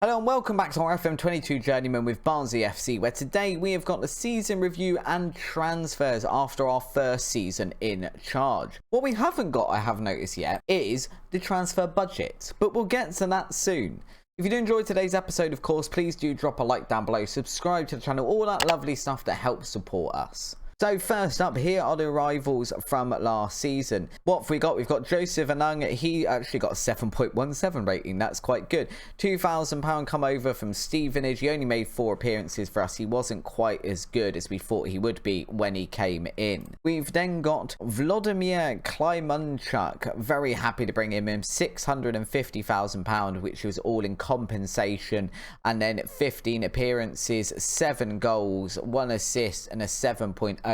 Hello and welcome back to our FM22 Journeyman with Barnsley FC, where today we have got the season review and transfers after our first season in charge. What we haven't got, I have noticed yet, is the transfer budget, but we'll get to that soon. If you do enjoy today's episode, of course, please do drop a like down below, subscribe to the channel, all that lovely stuff that helps support us. So first up, here are the arrivals from last season. What have we got? We've got Joseph Anung. He actually got a 7.17 rating. That's quite good. £2,000 come over from Stevenage. He only made 4 appearances for us. He wasn't quite as good as we thought he would be when he came in. We've then got Vladimir Klymanchuk. Very happy to bring him in. £650,000, which was all in compensation. And then 15 appearances, 7 goals, 1 assist and a 7.03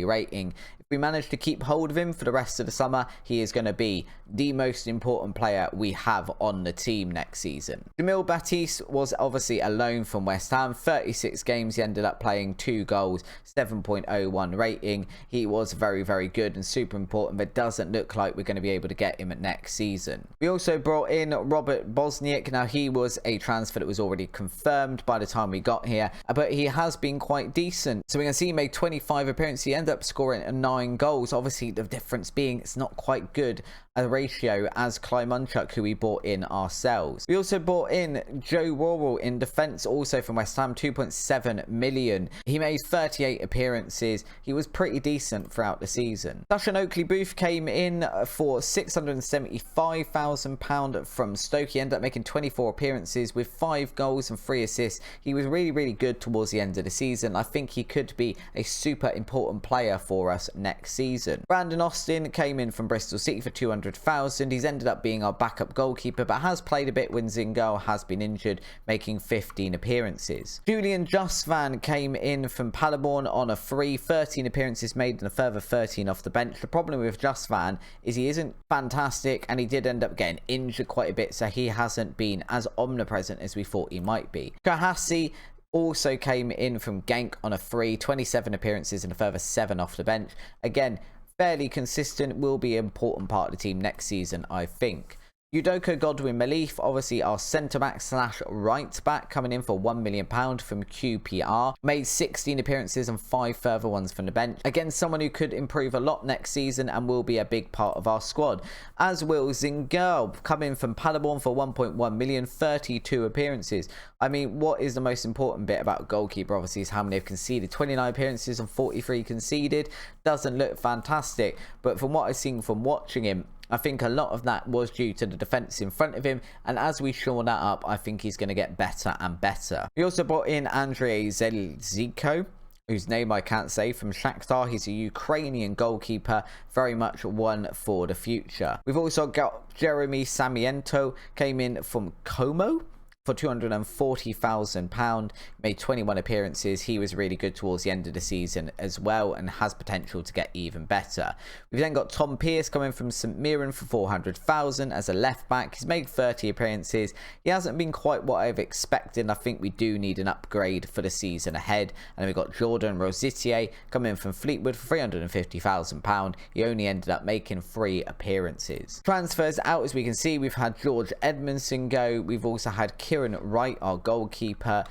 rating. If we manage to keep hold of him for the rest of the summer, he is going to be the most important player we have on the team next season. Jamil Baptiste was obviously a loan from West Ham. 36 games, he ended up playing 2 goals, 7.01 rating. He was very, very good and super important, but doesn't look like we're going to be able to get him next season. We also brought in Robert Bosniak. Now, he was a transfer that was already confirmed by the time we got here, but he has been quite decent. So we can see he made 25 appearances. He ended up scoring 9 goals. Obviously, the difference being it's not quite good a ratio as Klymanchuk, who we bought in ourselves. We also bought in Joe Worrell in defence, also from West Ham, 2.7 million. He made 38 appearances. He was pretty decent throughout the season. Dushan Oakley-Booth came in for £675,000 from Stoke. He ended up making 24 appearances with 5 goals and 3 assists. He was really, really good towards the end of the season. I think he could be a super important player for us next season. Brandon Austin came in from Bristol City for 200,000. He's ended up being our backup goalkeeper, but has played a bit when Zingal has been injured, making 15 appearances. Julian Justvan came in from Paderborn on a free, 13 appearances made and a further 13 off the bench. The problem with Justvan is he isn't fantastic, and he did end up getting injured quite a bit, so he hasn't been as omnipresent as we thought he might be. Kahasi also came in from Genk on a free, 27 appearances and a further 7 off the bench. Again, fairly consistent, will be an important part of the team next season, I think. Udoka Godwin Malif, obviously our centre-back slash right-back, coming in for £1 million from QPR. Made 16 appearances and 5 further ones from the bench. Again, someone who could improve a lot next season and will be a big part of our squad. As will Zingal, coming from Paderborn for 1.1 million, 32 appearances. I mean, what is the most important bit about a goalkeeper, obviously, is how many they've conceded. 29 appearances and 43 conceded. Doesn't look fantastic, but from what I've seen from watching him, I think a lot of that was due to the defence in front of him, and as we shore that up, I think he's going to get better and better. We also brought in Andrei Zelziko, whose name I can't say, from Shakhtar. He's a Ukrainian goalkeeper, very much one for the future. We've also got Jeremy Samiento, came in from Como for £240,000, made 21 appearances. He was really good towards the end of the season as well and has potential to get even better. We've then got Tom Pearce coming from St Mirren for £400,000 as a left back. He's made 30 appearances. He hasn't been quite what I've expected. I think we do need an upgrade for the season ahead. And then we've got Jordan Rositier coming in from Fleetwood for £350,000. He only ended up making 3 appearances. Transfers out, as we can see, we've had George Edmondson go. We've also had Kieran Wright, our goalkeeper,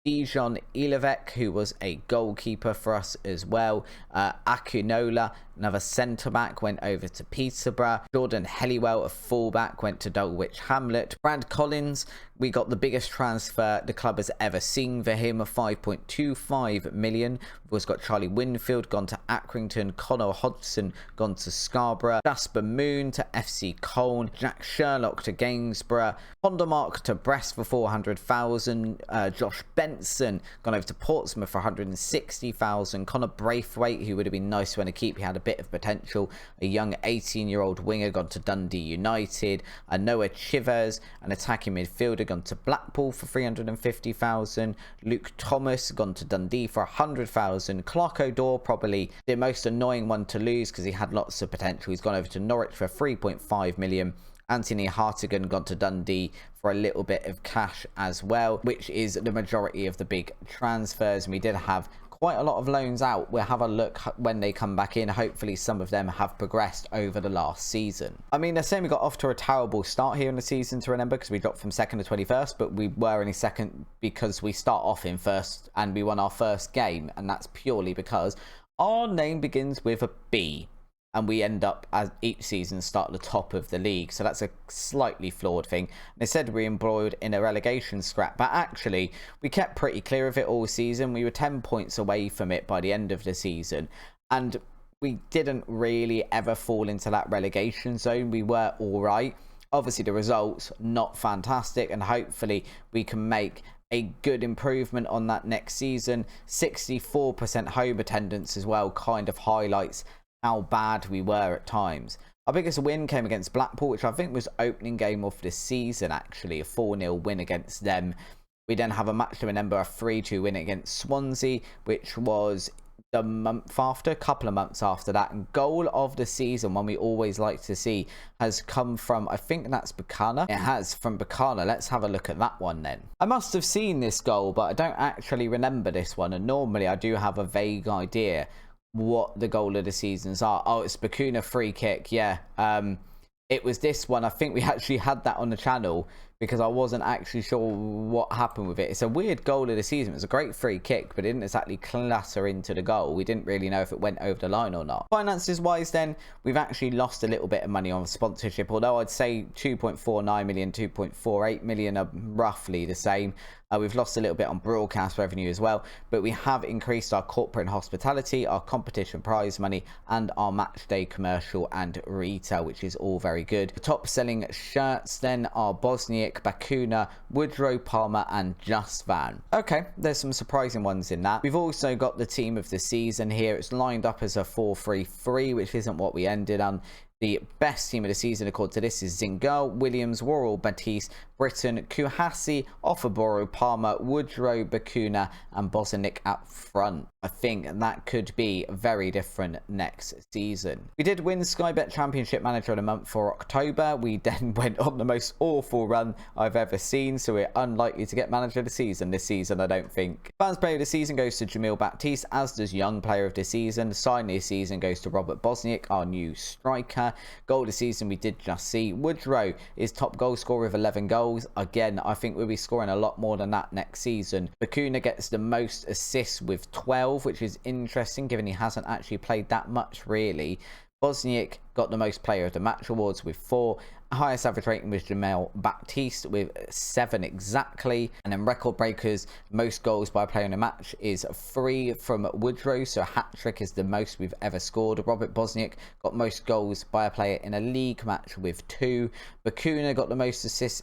Dijon Ilevek, who was a goalkeeper for us as well. Akunola, another centre-back, went over to Peterborough. Jordan Helliwell, a full-back, went to Dulwich Hamlet. Brad Collins, we got the biggest transfer the club has ever seen for him, 5.25 million. We've also got Charlie Winfield, gone to Accrington. Connor Hodgson, gone to Scarborough. Jasper Moon to FC Colne. Jack Sherlock to Gainsborough. Hondermark to Brest for 400,000. Josh Benson, gone over to Portsmouth for 160,000. Connor Braithwaite, who would have been nice one to keep. He had a bit of potential. A young 18-year-old winger, gone to Dundee United. Noah Chivers, an attacking midfielder, gone to Blackpool for 350,000. Luke Thomas, gone to Dundee for 100,000. Clark O'Dore, probably the most annoying one to lose because he had lots of potential. He's gone over to Norwich for 3.5 million. Anthony Hartigan gone to Dundee for a little bit of cash as well, which is the majority of the big transfers. And we did have quite a lot of loans out. We'll have a look when they come back in. Hopefully some of them have progressed over the last season. I mean, they're saying we got off to a terrible start here in the season, to remember, because we dropped from 2nd to 21st, but we were only 2nd because we start off in 1st and we won our first game, and that's purely because our name begins with a B. And we end up, as each season, start at the top of the league. So that's a slightly flawed thing. They said we embroiled in a relegation scrap, but actually we kept pretty clear of it all season. We were 10 points away from it by the end of the season, and we didn't really ever fall into that relegation zone. We were all right. Obviously the results not fantastic, and hopefully we can make a good improvement on that next season. 64% home attendance as well kind of highlights how bad we were at times. Our biggest win came against Blackpool, which I think was opening game of the season, actually, a 4-0 win against them. We then have a match to remember, a 3-2 win against Swansea, which was the month after, a couple of months after that. And goal of the season, one we always like to see, has come from, I think that's Buchanan. It has, from Buchanan. Let's have a look at that one then. I must have seen this goal, but I don't actually remember this one, and normally I do have a vague idea what the goal of the seasons are. Oh, it's Bakuna free kick. Yeah, it was this one. I think we actually had that on the channel because I wasn't actually sure what happened with it. It's a weird goal of the season. It was a great free kick, but it didn't exactly clatter into the goal. We didn't really know if it went over the line or not. Finances wise then, we've actually lost a little bit of money on sponsorship, although I'd say 2.49 million, 2.48 million are roughly the same. We've lost a little bit on broadcast revenue as well, but we have increased our corporate and hospitality, our competition prize money, and our match day commercial and retail, which is all very good. The top selling shirts then are Bosniak, Bakuna, Woodrow, Palmer, and Just Van. Okay, there's some surprising ones in that. We've also got the team of the season here. It's lined up as a 4-3-3, which isn't what we ended on. The best team of the season, according to this, is Zingal, Williams, Worrell, Batiste, Britton, Kuhasi, Offerborough, Palmer, Woodrow, Bakuna, and Bosniak up front. I think that could be very different next season. We did win Sky Bet Championship Manager of the Month for October. We then went on the most awful run I've ever seen, so we're unlikely to get Manager of the Season this season, I don't think. Fans Player of the Season goes to Jamil Baptiste, as does Young Player of the Season. Sign of the Season goes to Robert Bosniak, our new striker. Goal of the season we did just see. Woodrow is top goal scorer with 11 goals. Again, I think we'll be scoring a lot more than that next season. Bakuna gets the most assists with 12, which is interesting given he hasn't actually played that much really. Bosniak got the most player of the match awards with 4. Highest average rating was Jamel Baptiste with 7 exactly. And then record breakers, most goals by a player in a match is 3 from Woodrow, so a hat-trick is the most we've ever scored. Robert Bosniak got most goals by a player in a league match with 2. Bakuna got the most assists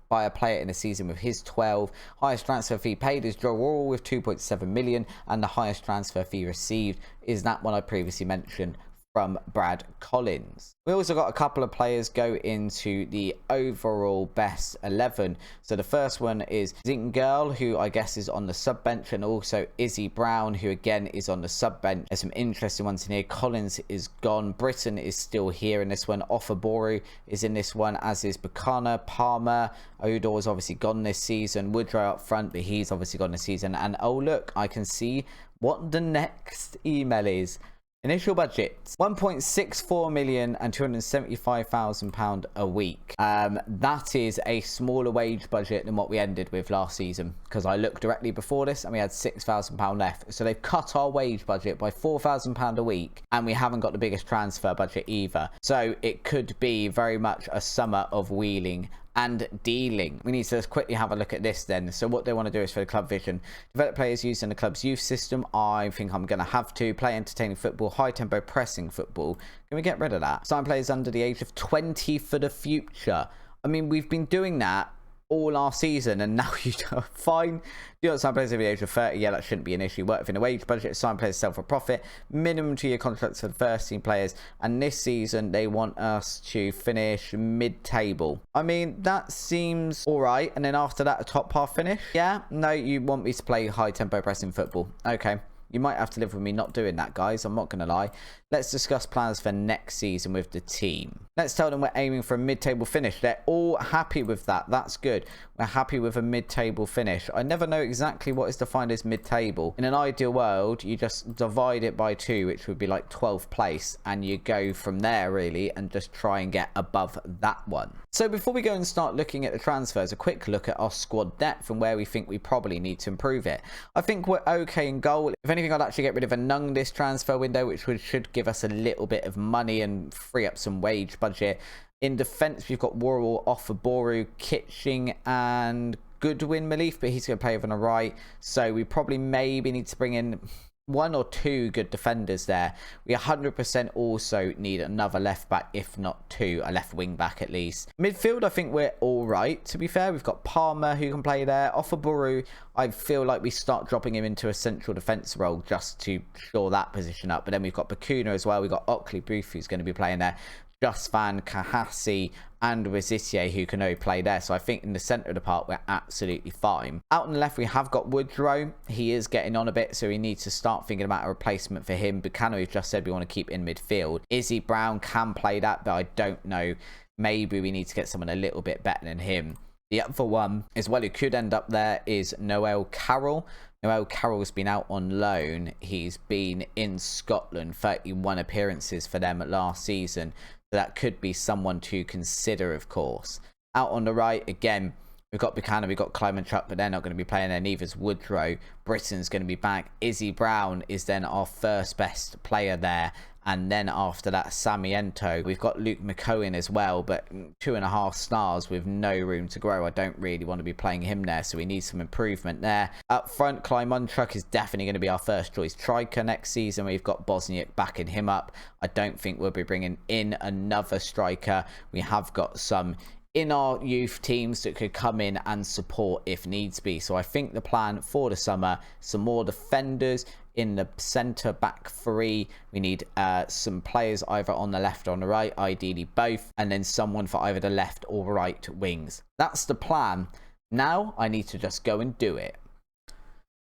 by a player in a season with his 12. Highest transfer fee paid is Joe Worrell with 2.7 million, and the highest transfer fee received is that one I previously mentioned from Brad Collins. We also got a couple of players go into the overall best 11. So the first one is Zingal, who I guess is on the sub bench, and also Izzy Brown, who again is on the sub bench. There's some interesting ones in here. Collins is gone. Britton is still here in this one. Offerborough is in this one, as is Buchanan. Palmer, Odor is obviously gone this season. Woodrow up front, but he's obviously gone this season. And oh look, I can see what the next email is. Initial budget, £1.64 million and £275,000 a week. That is a smaller wage budget than what we ended with last season, because I looked directly before this and we had £6,000 left. So they've cut our wage budget by £4,000 a week, and we haven't got the biggest transfer budget either. So it could be very much a summer of wheeling and dealing. We need to just quickly have a look at this then. So what they want to do is for the club vision, develop players using the club's youth system. I think I'm going to have to play entertaining football, high tempo pressing football. Can we get rid of that? Sign players under the age of 20 for the future. I mean, we've been doing that all our season, and now you don't. Fine, do not sign players over the age of 30. Yeah, that shouldn't be an issue. Work within a wage budget, sign players sell for profit, minimum 2-year contracts for the first team players, and this season they want us to finish mid-table. I mean, that seems all right. And then after that, a top half finish. Yeah, no, you want me to play high tempo pressing football. Okay, You might have to live with me not doing that, guys. I'm not going to lie. Let's discuss plans for next season with the team. Let's tell them we're aiming for a mid-table finish. They're all happy with that. That's good. We're happy with a mid-table finish. I never know exactly what is defined as mid-table. In an ideal world, you just divide it by 2, which would be like 12th place, and you go from there, really, and just try and get above that one. So before we go and start looking at the transfers, a quick look at our squad depth and where we think we probably need to improve it. I think we're okay in goal. If anything, I'd actually get rid of a Nung this transfer window, which should give us a little bit of money and free up some wage budget. In defence, we've got Worrell, Offaboru, Kitching and Goodwin Malif, but he's going to play over on the right. So we probably maybe need to bring in 1 or 2 good defenders there. We 100% also need another left back, if not 2, a left wing back at least. Midfield, I think we're all right, to be fair. We've got Palmer who can play there. Offaboru, I feel like we start dropping him into a central defence role just to shore that position up. But then we've got Bakuna as well. We've got Oakley Booth who's going to be playing there. Justvan, Kahasi and Wazitier who can only play there. So I think in the centre of the park we're absolutely fine. Out on the left we have got Woodrow. He is getting on a bit, so we need to start thinking about a replacement for him. Buchanan, we've just said we want to keep in midfield. Izzy Brown can play that, but I don't know. Maybe we need to get someone a little bit better than him. The other one as well who could end up there is Noel Carroll. Noel Carroll's been out on loan. He's been in Scotland, 31 appearances for them last season. So that could be someone to consider, of course. Out on the right, again, we've got Buchanan, we've got Kleimanchuk, but they're not going to be playing there. Neither's Woodrow. Britton's going to be back. Izzy Brown is then our first best player there. And then after that, Samiento. We've got Luke McCohen as well, but 2.5 stars with no room to grow. I don't really want to be playing him there, so we need some improvement there. Up front, Kleimanchuk is definitely going to be our first choice striker next season. We've got Bosniak backing him up. I don't think we'll be bringing in another striker. We have got some in our youth teams that could come in and support if needs be. So I think the plan for the summer, some more defenders in the centre back 3. We need some players either on the left or on the right, ideally both, and then someone for either the left or right wings. That's the plan. Now I need to just go and do it.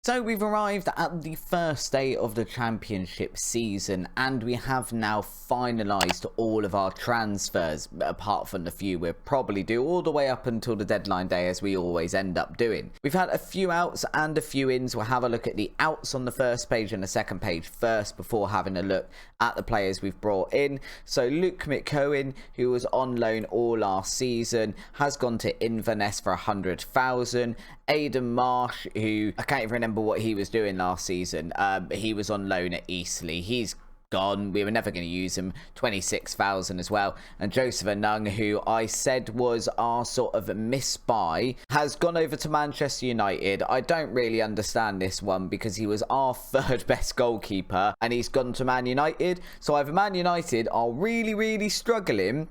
So we've arrived at the first day of the championship season, and we have now finalised all of our transfers, apart from the few we'll probably do all the way up until the deadline day, as we always end up doing. We've had a few outs and a few ins. We'll have a look at the outs on the first page and the second page first before having a look at the players we've brought in. So Luke McCohen, who was on loan all last season, has gone to Inverness for 100,000. Aidan Marsh, who I can't even remember what he was doing last season. He was on loan at Eastleigh. He's gone. We were never going to use him. 26,000 as well. And Joseph Anung, who I said was our sort of miss-buy, has gone over to Manchester United. I don't really understand this one because he was our 3rd best goalkeeper and he's gone to Man United. So either Man United are really struggling,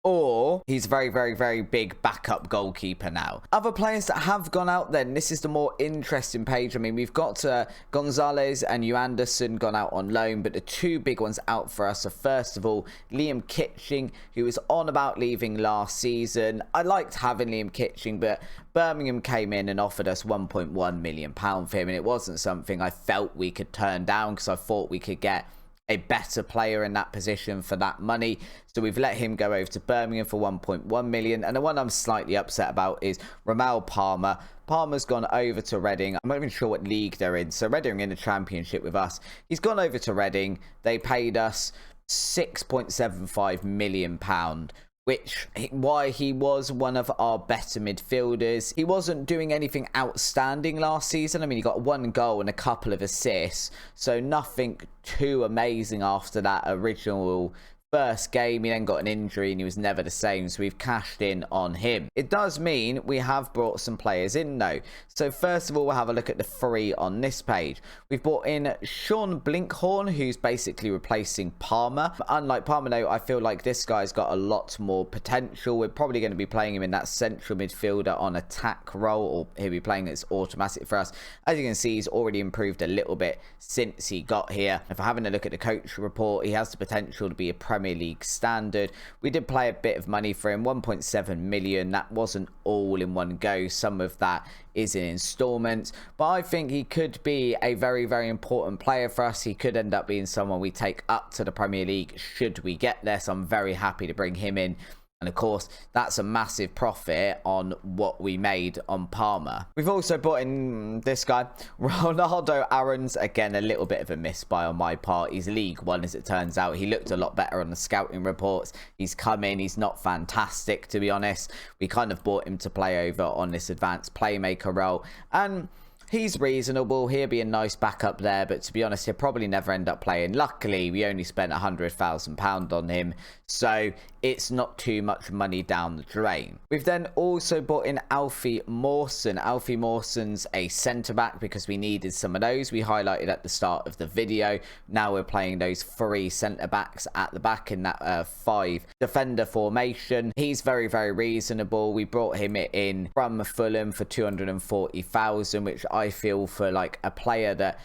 or he's very, very big backup goalkeeper now. Other players that have gone out then, this is the more interesting page. I mean, we've got Gonzalez and Anderson gone out on loan, but the 2 big ones out for us are, first of all, Liam Kitching, who was on about leaving last season. I liked having Liam Kitching, but Birmingham came in and offered us £1.1 million for him, and it wasn't something I felt we could turn down because I thought we could get a better player in that position for that money. So we've let him go over to Birmingham for 1.1 million. And the one I'm slightly upset about is Ramal Palmer. Palmer's gone over to Reading. I'm not even sure what league they're in. So Reading are in the championship with us. He's gone over to Reading. They paid us £6.75 million, which why he was one of our better midfielders. He wasn't doing anything outstanding last season. I mean, he got 1 goal and a couple of assists, so nothing too amazing after that original first game. He then got an injury and he was never the same, so we've cashed in on him. It does mean we have brought some players in though. So first of all, we'll have a look at the 3 on this page. We've brought in Sean Blinkhorn, who's basically replacing Palmer. But unlike Palmer though, I feel like this guy's got a lot more potential. We're probably going to be playing him in that central midfielder on attack role, or he'll be playing as automatic for us. As you can see, he's already improved a little bit since he got here. If we're having a look at the coach report, he has the potential to be a Premier Premier League standard. We did pay a bit of money for him, 1.7 million. That wasn't all in one go. Some of that is in installments, but I think he could be a very, very important player for us. He could end up being someone we take up to the Premier League should we get there, so I'm very happy to bring him in. And of course, that's a massive profit on what we made on Palmer. We've also brought in this guy, Ronaldo Aarons. Again, a little bit of a misbuy on my part. He's League One, as it turns out. He looked a lot better on the scouting reports. He's come in. He's not fantastic, to be honest. We kind of bought him to play over on this advanced playmaker role. And he's reasonable. He'll be a nice backup there, but to be honest, he'll probably never end up playing. Luckily, we only spent £100,000 on him, so it's not too much money down the drain. We've then also brought in Alfie Mawson. Alfie Mawson's a centre-back because we needed some of those. We highlighted at the start of the video. Now we're playing those 3 centre-backs at the back in that 5 defender formation. He's very, very reasonable. We brought him in from Fulham for 240,000, which I feel for like a player that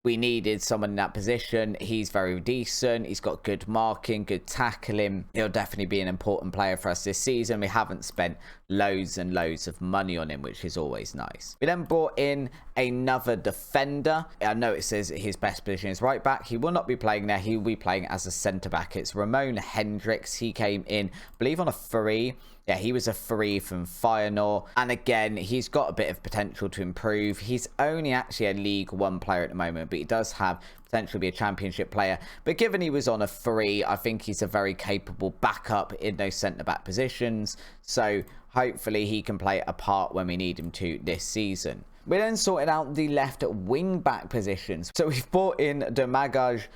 we needed someone in that position. He's very decent. He's got good marking, good tackling. He'll definitely be an important player for us this season. We haven't spent loads and loads of money on him, which is always nice. We then brought in another defender. I know it says his best position is right back. He will not be playing there. He will be playing as a centre back. It's Ramon Hendricks. He came in, I believe, on a free. Yeah, he was a free from Feyenoord. And again, he's got a bit of potential to improve. He's only actually a League One player at the moment, but he does have potential to be a Championship player. But given he was on a free, I think he's a very capable backup in those centre-back positions. So hopefully he can play a part when we need him to this season. We then sorted out the left wing-back positions. So we've brought in Domagoj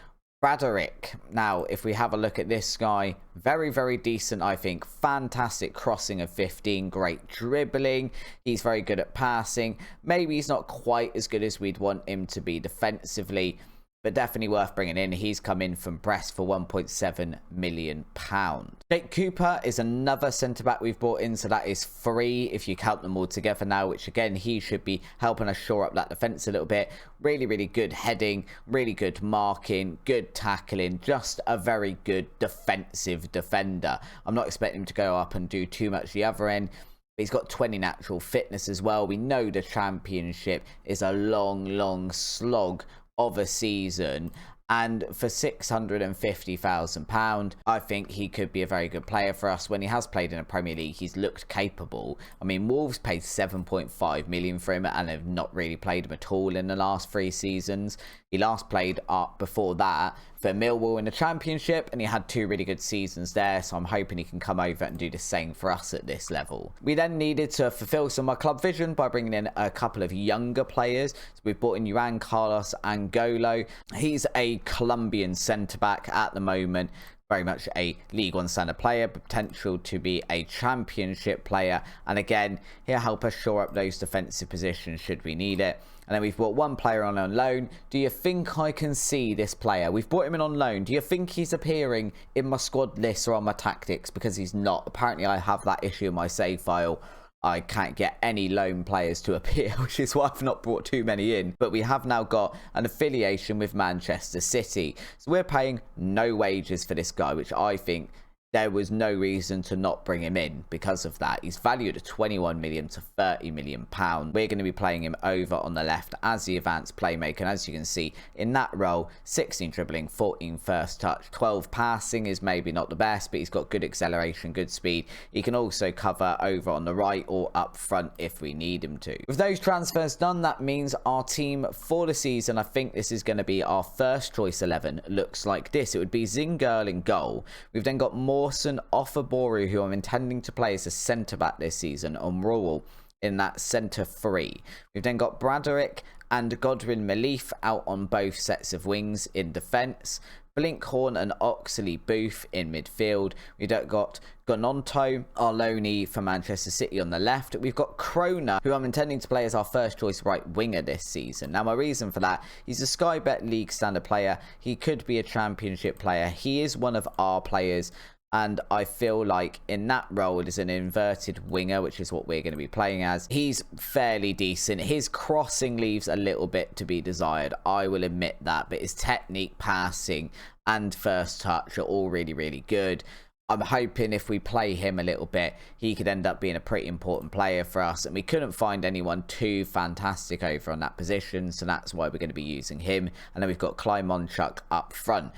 Braderick. Now, if we have a look at this guy, very, very decent, I think. Fantastic crossing of 15, great dribbling. He's very good at passing. Maybe he's not quite as good as we'd want him to be defensively, but definitely worth bringing in. He's come in from Brest for £1.7 million. Jake Cooper is another centre-back we've brought in, so that is 3 if you count them all together now, which again, he should be helping us shore up that defence a little bit. Really, really good heading, really good marking, good tackling, just a very good defensive defender. I'm not expecting him to go up and do too much the other end. He's got 20 natural fitness as well. We know the Championship is a long, long slog of a season, and for £650,000, I think he could be a very good player for us. When he has played in a Premier League, he's looked capable. I mean, Wolves paid £7.5 million for him and have not really played him at all in the last 3 seasons. He last played up before that for Millwall in the Championship, and he had 2 really good seasons there, so I'm hoping he can come over and do the same for us at this level. We then needed to fulfill some of our club vision by bringing in a couple of younger players. So we've brought in Juan Carlos Angolo. He's a Colombian centre-back at the moment. Very much a League One standard player, but potential to be a Championship player. And again, he'll help us shore up those defensive positions should we need it. And then we've brought one player on loan. Do you think I can see this player? We've brought him in on loan. Do you think he's appearing in my squad list or on my tactics? Because he's not. Apparently, I have that issue in my save file. I can't get any loan players to appear, which is why I've not brought too many in. But we have now got an affiliation with Manchester City. So we're paying no wages for this guy, which I think there was no reason to not bring him in because of that. He's valued at 21 million to 30 million pound. We're going to be playing him over on the left as the advanced playmaker. And as you can see in that role, 16 dribbling, 14 first touch, 12 passing is maybe not the best, but he's got good acceleration, good speed. He can also cover over on the right or up front if we need him to. With those transfers done, that means our team for the season, I think this is going to be our first choice 11, looks like this. It would be Zingerl in goal. We've then got Mawson, Offaboru, who I'm intending to play as a centre-back this season, on Rural in that centre 3. We've then got Braderick and Godwin Malif out on both sets of wings in defence. Blinkhorn and Oxley Booth in midfield. We've got Gononto, our loanee for Manchester City on the left. We've got Kroner, who I'm intending to play as our first choice right winger this season. Now, my reason for that, he's a Sky Bet League standard player. He could be a Championship player. He is one of our players. And I feel like in that role as an inverted winger, which is what we're going to be playing as, he's fairly decent. His crossing leaves a little bit to be desired, I will admit that, but his technique, passing and first touch are all really, really good. I'm hoping if we play him a little bit, he could end up being a pretty important player for us. And we couldn't find anyone too fantastic over on that position, so that's why we're going to be using him. And then we've got Kleimonchuk up front.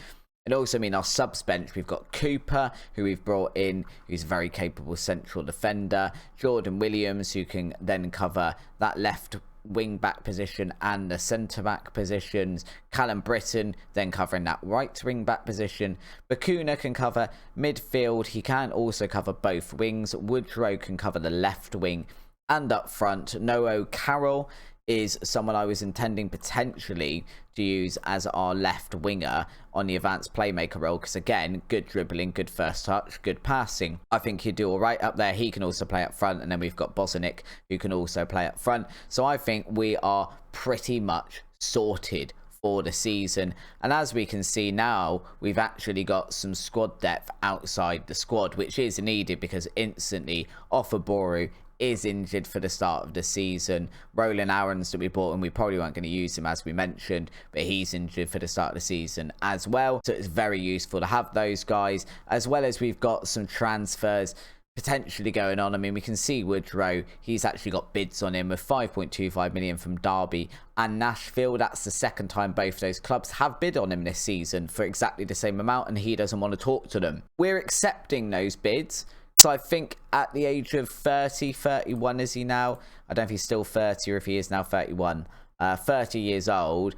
It also means our subs bench, we've got Cooper, who we've brought in, who's a very capable central defender. Jordan Williams, who can then cover that left wing back position and the centre back positions. Callum Britton then covering that right wing back position. Bakuna can cover midfield. He can also cover both wings. Woodrow can cover the left wing and up front. Noah Carroll is someone I was intending potentially to use as our left winger on the advanced playmaker role, because again, good dribbling, good first touch, good passing. I think he'd do all right up there. He can also play up front, and then we've got Bozanic, who can also play up front. So I think we are pretty much sorted for the season. And as we can see now, we've actually got some squad depth outside the squad, which is needed because instantly Offaboru is injured for the start of the season. Roland Aarons that we bought, and we probably weren't going to use him as we mentioned, but he's injured for the start of the season as well. So it's very useful to have those guys, as well as we've got some transfers potentially going on. I mean, we can see Woodrow, he's actually got bids on him with 5.25 million from Derby and Nashville. That's the second time both those clubs have bid on him this season for exactly the same amount, and he doesn't want to talk to them. We're accepting those bids. So I think at the age of 30, 31 is he now? I don't know if he's still 30 or if he is now 31. 30 years old.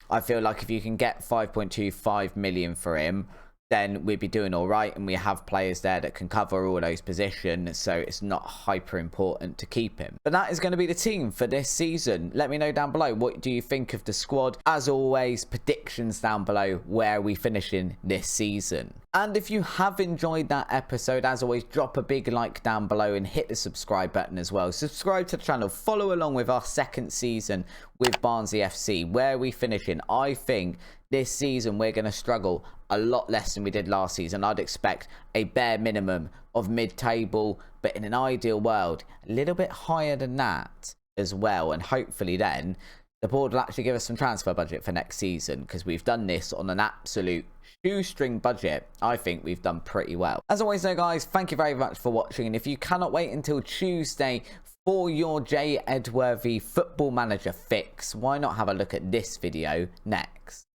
I feel like if you can get 5.25 million for him, then we'd be doing all right, and we have players there that can cover all those positions, so it's not hyper important to keep him. But that is going to be the team for this season. Let me know down below, what do you think of the squad? As always, predictions down below, where are we finishing this season? And if you have enjoyed that episode, as always, drop a big like down below and hit the subscribe button as well. Subscribe to the channel, follow along with our second season with Barnsley FC. Where are we finishing? I think this season we're going to struggle a lot less than we did last season. I'd expect a bare minimum of mid-table, but in an ideal world, a little bit higher than that as well. And hopefully then the board will actually give us some transfer budget for next season, because we've done this on an absolute shoestring budget. I think we've done pretty well. As always though guys, thank you very much for watching, and if you cannot wait until Tuesday for your Edworthy football manager fix, why not have a look at this video next?